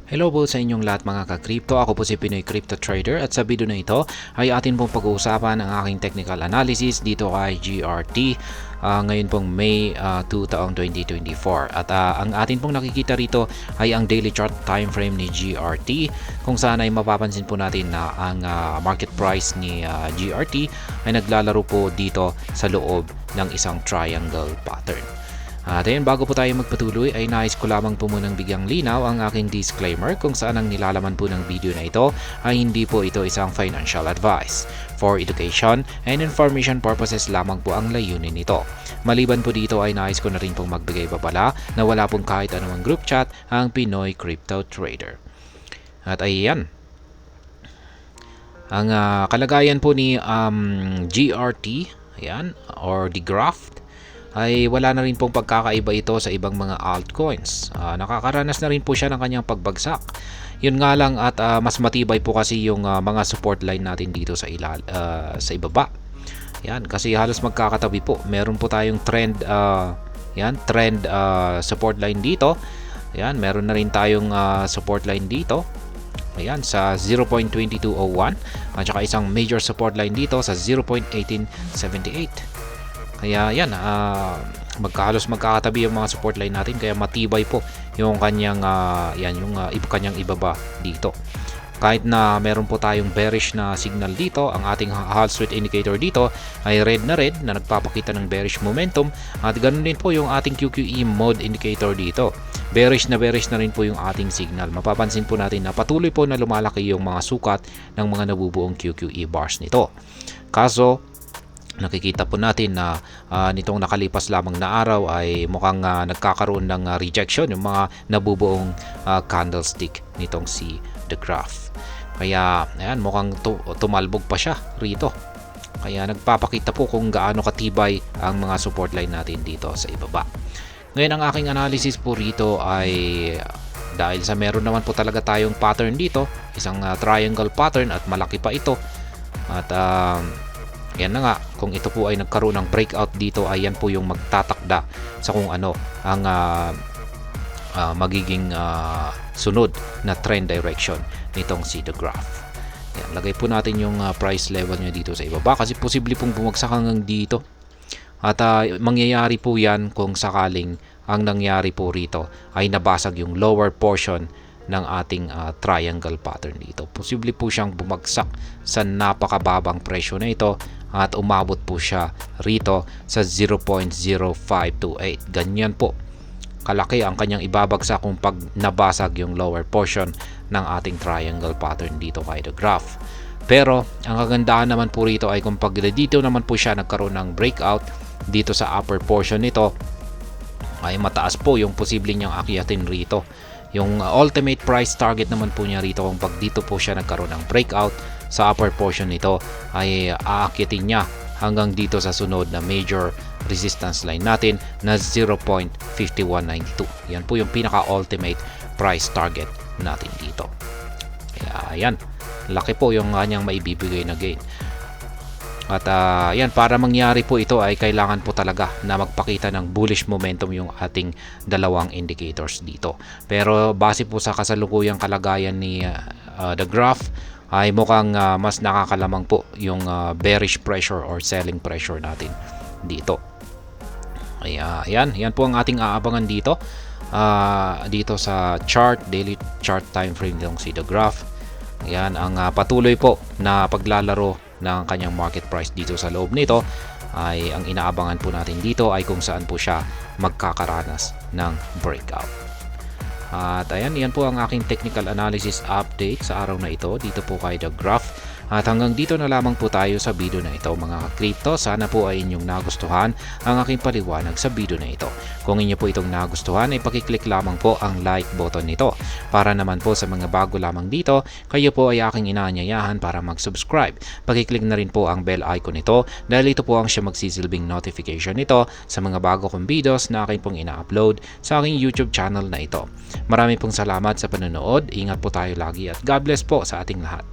Hello po sa inyong lahat mga ka-crypto. Ako po si Pinoy Crypto Trader at sa video na ito ay atin pong pag-uusapan ang aking technical analysis dito kay GRT ngayon pong May 2 taong 2024. At ang atin pong nakikita rito ay ang daily chart time frame ni GRT kung saan ay mapapansin po natin na ang market price ni GRT ay naglalaro po dito sa loob ng isang triangle pattern. At ayun, bago po tayo magpatuloy ay nais ko lamang po munang bigyang linaw ang aking disclaimer kung saan ang nilalaman po ng video na ito ay hindi po ito isang financial advice. For education and information purposes lamang po ang layunin nito. Maliban po dito ay nais ko na rin pong magbigay babala na wala pong kahit anumang group chat ang Pinoy Crypto Trader. At ayan, ang kalagayan po ni GRT, ayan, or the graph, ay wala na rin pong pagkakaiba ito sa ibang mga altcoins. Nakakaranas na rin po siya ng kanyang pagbagsak. Yun nga lang at mas matibay po kasi yung mga support line natin dito sa ibaba. Yan, kasi halos magkakatabi po. Meron po tayong trend support line dito. Yan, meron na rin tayong support line dito. Ayan, sa 0.2201 at saka isang major support line dito sa 0.1878. Kaya yan, halos magkakatabi yung mga support line natin, kaya matibay po yung kanyang kanyang ibaba dito. Kahit na meron po tayong bearish na signal dito, ang ating Hall Street indicator dito ay red na nagpapakita ng bearish momentum, at ganoon din po yung ating QQE mode indicator dito. Bearish na rin po yung ating signal. Mapapansin po natin na patuloy po na lumalaki yung mga sukat ng mga nabubuong QQE bars nito. Kaso nakikita po natin na nitong nakalipas lamang na araw ay mukhang nagkakaroon ng rejection yung mga nabubuong candlestick nitong si The Graph. Kaya ayan, mukhang tumalbog pa siya rito. Kaya nagpapakita po kung gaano katibay ang mga support line natin dito sa ibaba. Ngayon, ang aking analysis po rito ay dahil sa meron naman po talaga tayong pattern dito, isang triangle pattern, at malaki pa ito. At yan na nga, kung ito po ay nagkaroon ng breakout dito, ay yan po yung magtatakda sa kung ano ang magiging sunod na trend direction nitong si The Graph. Yan, lagay po natin yung price level niya dito sa ibaba kasi posible pong bumagsak hanggang dito. At mangyayari po yan kung sakaling ang nangyari po rito ay nabasag yung lower portion ng ating triangle pattern dito. Posible po siyang bumagsak sa napakababang presyo na ito at umabot po siya rito sa 0.0528. Ganyan po kalaki ang kanyang ibabagsak kung pag nabasag yung lower portion ng ating triangle pattern dito kay The Graph. Pero ang kagandahan naman po rito ay kung pag dito naman po siya nagkaroon ng breakout dito sa upper portion nito, ay mataas po yung posible niyang akyatin rito. Yung ultimate price target naman po niya rito, kung pag dito po siya nagkaroon ng breakout sa upper portion nito, ay aakyatin niya hanggang dito sa sunod na major resistance line natin na 0.5192. Yan po yung pinaka ultimate price target natin dito. Kaya yan, laki po yung kanyang maibibigay na gain. At yan, para mangyari po ito ay kailangan po talaga na magpakita ng bullish momentum yung ating dalawang indicators dito. Pero base po sa kasalukuyang kalagayan ni The Graph, ay mukhang mas nakakalamang po yung bearish pressure or selling pressure natin dito. Kaya yan po ang ating aabangan dito. Dito sa chart, daily chart time frame ng si The Graph. Yan ang patuloy po na paglalaro ng kanyang market price dito sa loob nito. Ay ang inaabangan po natin dito ay kung saan po siya magkakaranas ng breakout. At ayan, yan po ang aking technical analysis update sa araw na ito dito po kay The Graph. At hanggang dito na lamang po tayo sa video na ito mga ka-crypto. Sana po ay inyong nagustuhan ang aking paliwanag sa video na ito. Kung inyo po itong nagustuhan ay pakiclick lamang po ang like button nito. Para naman po sa mga bago lamang dito, kayo po ay aking inaanyayahan para mag-subscribe. Pakiclick na rin po ang bell icon nito dahil ito po ang siya magsisilbing notification nito sa mga bago kong videos na aking pong ina-upload sa aking YouTube channel na ito. Maraming pong salamat sa panonood. Ingat po tayo lagi at God bless po sa ating lahat.